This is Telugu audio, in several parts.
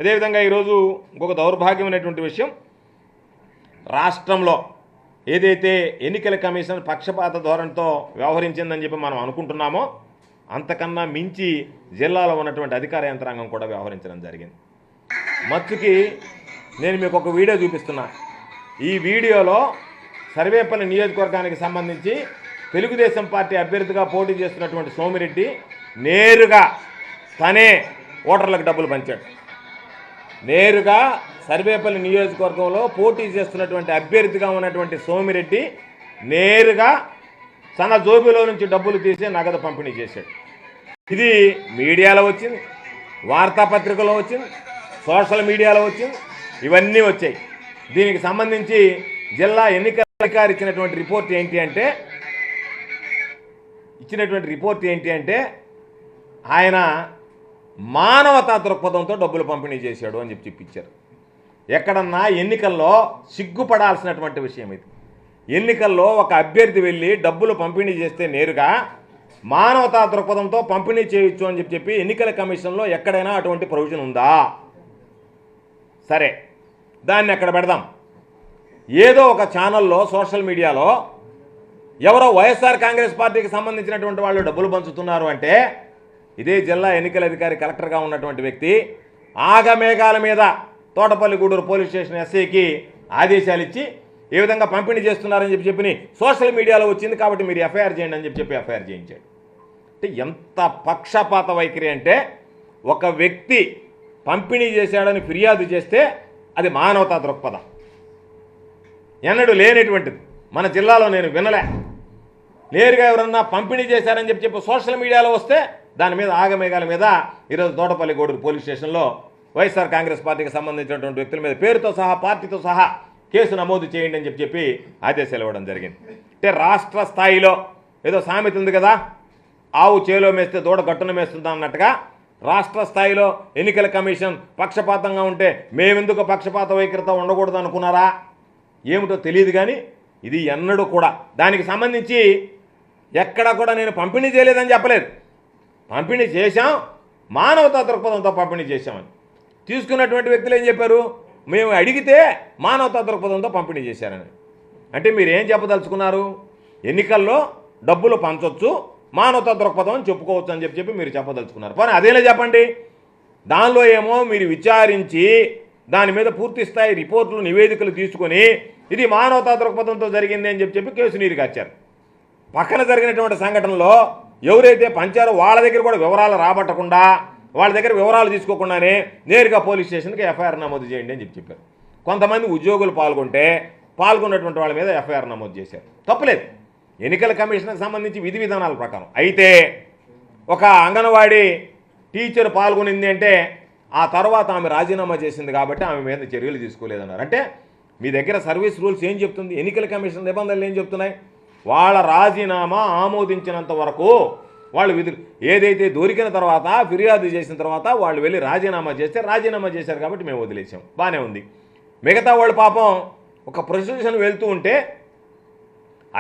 అదేవిధంగా ఈరోజు ఇంకొక దౌర్భాగ్యమైనటువంటి విషయం, రాష్ట్రంలో ఏదైతే ఎన్నికల కమిషన్ పక్షపాత ధోరణితో వ్యవహరించిందని చెప్పి మనం అనుకుంటున్నామో అంతకన్నా మించి జిల్లాలో ఉన్నటువంటి అధికార యంత్రాంగం కూడా వ్యవహరించడం జరిగింది. మచ్చుకి నేను మీకు ఒక వీడియో చూపిస్తున్నా. ఈ వీడియోలో సర్వేపల్లి నియోజకవర్గానికి సంబంధించి తెలుగుదేశం పార్టీ అభ్యర్థిగా పోటీ చేస్తున్నటువంటి సోమిరెడ్డి నేరుగా తనే ఓటర్లకు డబ్బులు పంచాడు. నేరుగా సర్వేపల్లి నియోజకవర్గంలో పోటీ చేస్తున్నటువంటి అభ్యర్థిగా ఉన్నటువంటి సోమిరెడ్డి నేరుగా తన జోబిలో నుంచి డబ్బులు తీసి నగదు పంపిణీ చేశాడు. ఇది మీడియాలో వచ్చింది, వార్తాపత్రికలో వచ్చింది, సోషల్ మీడియాలో వచ్చింది, ఇవన్నీ వచ్చాయి. దీనికి సంబంధించి జిల్లా ఎన్నికల అధికారి ఇచ్చినటువంటి రిపోర్ట్ ఏంటి అంటే ఆయన మానవతా దృక్పథంతో డబ్బులు పంపిణీ చేశాడు అని చెప్పి చెప్పించారు. ఎక్కడన్నా ఎన్నికల్లో సిగ్గుపడాల్సినటువంటి విషయం ఇది. ఎన్నికల్లో ఒక అభ్యర్థి వెళ్ళి డబ్బులు పంపిణీ చేస్తే నేరుగా మానవతా దృక్పథంతో పంపిణీ చేయొచ్చు అని చెప్పి ఎన్నికల కమిషన్లో ఎక్కడైనా అటువంటి ప్రొవిజన్ ఉందా? సరే, దాన్ని ఎక్కడ పెడదాం. ఏదో ఒక ఛానల్లో సోషల్ మీడియాలో ఎవరో వైఎస్ఆర్ కాంగ్రెస్ పార్టీకి సంబంధించినటువంటి వాళ్ళు డబ్బులు పంచుతున్నారు అంటే ఇదే జిల్లా ఎన్నికల అధికారి కలెక్టర్గా ఉన్నటువంటి వ్యక్తి ఆగమేఘాల మీద తోటపల్లి గూడూరు పోలీస్ స్టేషన్ ఎస్ఐకి ఆదేశాలు ఇచ్చి ఏ విధంగా పంపిణీ చేస్తున్నారని చెప్పి సోషల్ మీడియాలో వచ్చింది కాబట్టి మీరు ఎఫ్ఐఆర్ చేయండి అని చెప్పి ఎఫ్ఐఆర్ చేయించాడు. అంటే ఎంత పక్షపాత వైఖరి అంటే, ఒక వ్యక్తి పంపిణీ చేశాడని ఫిర్యాదు చేస్తే అది మానవతా దృక్పథం. ఎన్నడూ లేనటువంటిది మన జిల్లాలో నేను వినలే. నేరుగా ఎవరన్నా పంపిణీ చేశారని చెప్పి సోషల్ మీడియాలో వస్తే దాని మీద ఆగమేఘాల మీద ఈరోజు తోటపల్లి గూడూరు పోలీస్ స్టేషన్లో వైఎస్ఆర్ కాంగ్రెస్ పార్టీకి సంబంధించినటువంటి వ్యక్తుల మీద పేరుతో సహా పార్టీతో సహా కేసు నమోదు చేయండి అని చెప్పి ఆదేశాలు ఇవ్వడం జరిగింది. అంటే రాష్ట్ర స్థాయిలో ఏదో సామెత ఉంది కదా, ఆవు చేలో మేస్తే దూడ గట్టున మేస్తుంది అన్నట్టుగా రాష్ట్ర స్థాయిలో ఎన్నికల కమిషన్ పక్షపాతంగా ఉంటే మేమెందుకు పక్షపాత వైఖరితో ఉండకూడదు అనుకున్నారా? ఏమిటో తెలియదు. కానీ ఇది ఎన్నడూ కూడా దానికి సంబంధించి ఎక్కడా కూడా నేను పంపిణీ చేయలేదని చెప్పలేదు. పంపిణీ చేశాం, మానవతా దృక్పథంతో పంపిణీ చేశామని. తీసుకున్నటువంటి వ్యక్తులు ఏం చెప్పారు? మేము అడిగితే మానవతా దృక్పథంతో పంపిణీ చేశారని. అంటే మీరు ఏం చెప్పదలుచుకున్నారు? ఎన్నికల్లో డబ్బులు పంచవచ్చు, మానవతా దృక్పథం అని చెప్పుకోవచ్చు అని చెప్పి మీరు చెప్పదలుచుకున్నారు. కానీ అదేలా చెప్పండి. దానిలో ఏమో మీరు విచారించి దాని మీద పూర్తి స్థాయి రిపోర్టులు నివేదికలు తీసుకొని ఇది మానవతా దృక్పథంతో జరిగింది అని చెప్పి కేసు నీరు కాచారు. పక్కన జరిగినటువంటి సంఘటనలో ఎవరైతే పంచారో వాళ్ళ దగ్గర కూడా వివరాలు రాబట్టకుండా, వాళ్ళ దగ్గర వివరాలు తీసుకోకుండానే నేరుగా పోలీస్ స్టేషన్కి ఎఫ్ఐఆర్ నమోదు చేయండి అని చెప్పారు. కొంతమంది ఉద్యోగులు పాల్గొన్నటువంటి వాళ్ళ మీద ఎఫ్ఐఆర్ నమోదు చేశారు. తప్పులేదు, ఎన్నికల కమిషన్కి సంబంధించి విధి విధానాల ప్రకారం. అయితే ఒక అంగన్వాడీ టీచర్ పాల్గొనింది అంటే ఆ తర్వాత ఆమె రాజీనామా చేసింది కాబట్టి ఆమె మీద చర్యలు తీసుకోలేదన్నారు. అంటే మీ దగ్గర సర్వీస్ రూల్స్ ఏం చెప్తుంది? ఎన్నికల కమిషన్ నిబంధనలు ఏం చెప్తున్నాయి? వాళ్ళ రాజీనామా ఆమోదించినంత వరకు వాళ్ళు విధులు ఏదైతే దొరికిన తర్వాత ఫిర్యాదు చేసిన తర్వాత వాళ్ళు వెళ్ళి రాజీనామా చేస్తే రాజీనామా చేశారు కాబట్టి మేము వదిలేసాం, బాగానే ఉంది. మిగతా వాళ్ళు పాపం ఒక ప్రొసెషన్ వెళ్తూ ఉంటే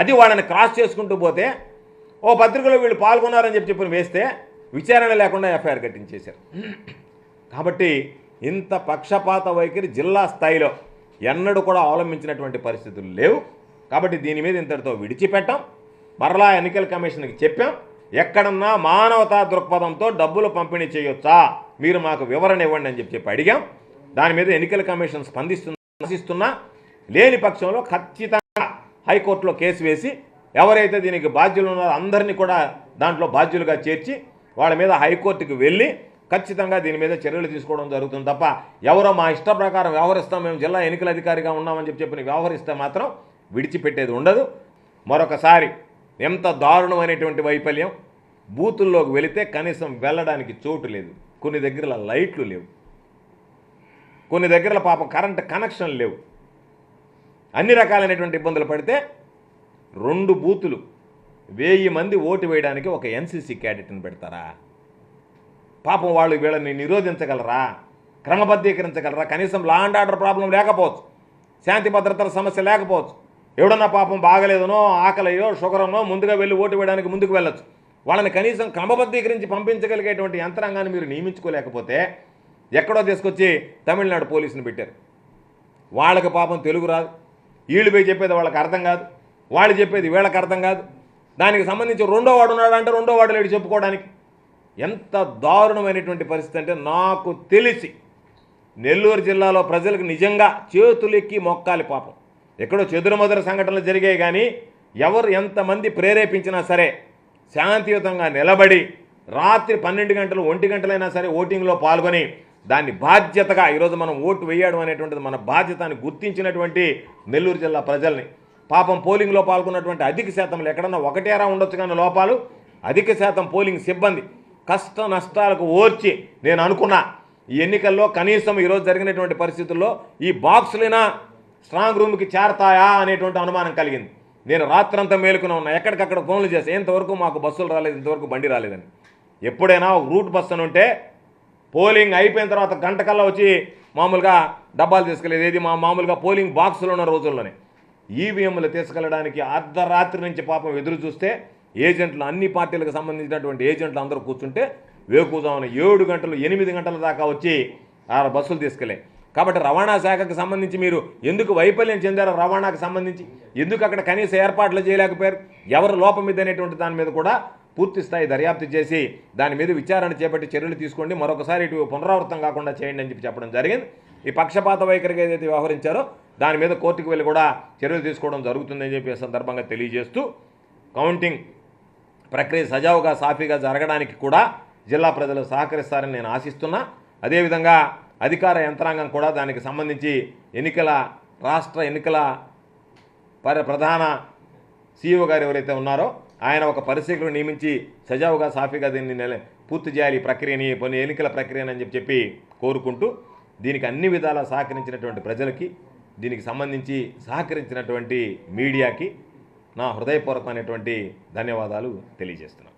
అది వాళ్ళని క్రాస్ చేసుకుంటూ పోతే ఓ పత్రికలో వీళ్ళు పాల్గొన్నారని చెప్పి వేస్తే విచారణ లేకుండా ఎఫ్ఐఆర్ కట్టించేశారు. కాబట్టి ఇంత పక్షపాత వైఖరి జిల్లా స్థాయిలో ఎన్నడూ కూడా అవలంబించినటువంటి పరిస్థితులు లేవు. కాబట్టి దీని మీద ఇంతటితో విడిచిపెట్టాం. మరలా ఎన్నికల కమిషన్కి చెప్పాం, ఎక్కడన్నా మానవతా దృక్పథంతో డబ్బులు పంపిణీ చేయొచ్చా, మీరు మాకు వివరణ ఇవ్వండి అని చెప్పి అడిగాం. దాని మీద ఎన్నికల కమిషన్ స్పందిస్తున్నా లేని పక్షంలో ఖచ్చితంగా హైకోర్టులో కేసు వేసి ఎవరైతే దీనికి బాధ్యులు ఉన్నారో అందరినీ కూడా దాంట్లో బాధ్యులుగా చేర్చి వాళ్ళ మీద హైకోర్టుకి వెళ్ళి ఖచ్చితంగా దీని మీద చర్యలు తీసుకోవడం జరుగుతుంది తప్ప ఎవరో మా ఇష్ట ప్రకారం వ్యవహరిస్తాం, మేము జిల్లా ఎన్నికల అధికారిగా ఉన్నామని చెప్పి వ్యవహరిస్తే మాత్రం విడిచిపెట్టేది ఉండదు. మరొకసారి ఎంత దారుణమైనటువంటి వైఫల్యం, బూతుల్లోకి వెళితే కనీసం వెళ్ళడానికి చోటు లేదు, కొన్ని దగ్గర లైట్లు లేవు, కొన్ని దగ్గర పాపం కరెంట్ కనెక్షన్ లేవు, అన్ని రకాలైనటువంటి ఇబ్బందులు పడితే 2 బూతులు 1000 మంది ఓటు వేయడానికి ఒక ఎన్సీసీ క్యాడెట్ని పెడతారా? పాపం వాళ్ళు వీళ్ళని నిరోధించగలరా? క్రమబద్ధీకరించగలరా? కనీసం లా అండ్ ఆర్డర్ ప్రాబ్లం లేకపోవచ్చు, శాంతి భద్రతల సమస్య లేకపోవచ్చు, ఎవడన్నా పాపం బాగలేదనో ఆకలియో షుగరనో ముందుగా వెళ్ళి ఓటు వేయడానికి ముందుకు వెళ్ళొచ్చు. వాళ్ళని కనీసం క్రమబద్ధీకరించి పంపించగలిగేటువంటి యంత్రాంగాన్ని మీరు నియమించుకోలేకపోతే ఎక్కడో తీసుకొచ్చి తమిళనాడు పోలీసుని పెట్టారు. వాళ్ళకి పాపం తెలుగు రాదు, వీళ్ళు పోయి చెప్పేది వాళ్ళకి అర్థం కాదు, వాళ్ళు చెప్పేది వీళ్ళకి అర్థం కాదు. దానికి సంబంధించి రెండో వాడు ఉన్నాడంటే రెండో వాడు లేడు చెప్పుకోవడానికి. ఎంత దారుణమైనటువంటి పరిస్థితి అంటే, నాకు తెలిసి నెల్లూరు జిల్లాలో ప్రజలకు నిజంగా చేతులెక్కి మొక్కాలి పాపం. ఎక్కడో చెదురుమదురు సంఘటనలు జరిగాయి కానీ ఎవరు ఎంతమంది ప్రేరేపించినా సరే శాంతియుతంగా నిలబడి రాత్రి 12 గంటలు 1 గంటలైనా సరే ఓటింగ్లో పాల్గొని దాన్ని బాధ్యతగా ఈరోజు మనం ఓటు వేయడం అనేటువంటిది మన బాధ్యతని గుర్తించినటువంటి నెల్లూరు జిల్లా ప్రజల్ని, పాపం పోలింగ్లో పాల్గొన్నటువంటి అధిక శాతంలో ఎక్కడన్నా ఒకటేరా ఉండొచ్చు కానీ లోపాలు, అధిక శాతం పోలింగ్ సిబ్బంది కష్ట నష్టాలకు ఓర్చి నేను అనుకున్నా ఈ ఎన్నికల్లో కనీసం ఈరోజు జరిగినటువంటి పరిస్థితుల్లో ఈ బాక్సులైనా స్ట్రాంగ్ రూమ్కి చేరతాయా అనేటువంటి అనుమానం కలిగింది. నేను రాత్రంతా మేలుకుని ఉన్నా, ఎక్కడికక్కడ ఫోన్లు చేసి ఇంతవరకు మాకు బస్సులు రాలేదు, ఇంతవరకు బండి రాలేదని. ఎప్పుడైనా రూట్ బస్సు అని ఉంటే పోలింగ్ అయిపోయిన తర్వాత గంట కల్లా వచ్చి మామూలుగా డబ్బాలు తీసుకెళ్ళేది. ఏది మామూలుగా పోలింగ్ బాక్సులు ఉన్న రోజుల్లోనే ఈవీఎంలు తీసుకెళ్ళడానికి అర్ధరాత్రి నుంచి పాపం ఎదురు చూస్తే ఏజెంట్లు, అన్ని పార్టీలకు సంబంధించినటువంటి ఏజెంట్లు అందరూ కూర్చుంటే వేకుజామున 7 గంటలు 8 గంటల దాకా వచ్చి ఆ బస్సులు తీసుకెళ్ళాయి. కాబట్టి రవాణా శాఖకు సంబంధించి మీరు ఎందుకు వైఫల్యం చెందారో, రవాణాకు సంబంధించి ఎందుకు అక్కడ కనీస ఏర్పాట్లు చేయలేకపోయారు, ఎవరు లోపం మీద అనేటువంటి దాని మీద కూడా పూర్తి స్థాయి దర్యాప్తు చేసి దాని మీద విచారణ చేపట్టి చర్యలు తీసుకోండి, మరొకసారి ఇటు పునరావృతం కాకుండా చేయండి అని చెప్పడం జరిగింది. ఈ పక్షపాత వైఖరిగా ఏదైతే వ్యవహరించారో దాని మీద కోర్టుకు వెళ్ళి కూడా చర్యలు తీసుకోవడం జరుగుతుందని చెప్పి సందర్భంగా తెలియజేస్తూ, కౌంటింగ్ ప్రక్రియ సజావుగా సాఫీగా జరగడానికి కూడా జిల్లా ప్రజలు సహకరిస్తారని నేను ఆశిస్తున్నా. అదేవిధంగా అధికార యంత్రాంగం కూడా దానికి సంబంధించి రాష్ట్ర ఎన్నికల ప్రధాన సీఈఓ గారు ఎవరైతే ఉన్నారో ఆయన ఒక పరిశీలకులను నియమించి సజావుగా సాఫీగా దీన్ని పూర్తి చేయాలి ఈ ప్రక్రియని, కొన్ని ఎన్నికల ప్రక్రియని అని చెప్పి కోరుకుంటూ, దీనికి అన్ని విధాలా సహకరించినటువంటి ప్రజలకి, దీనికి సంబంధించి సహకరించినటువంటి మీడియాకి నా హృదయపూర్వకమైనటువంటి ధన్యవాదాలు తెలియజేస్తున్నాను.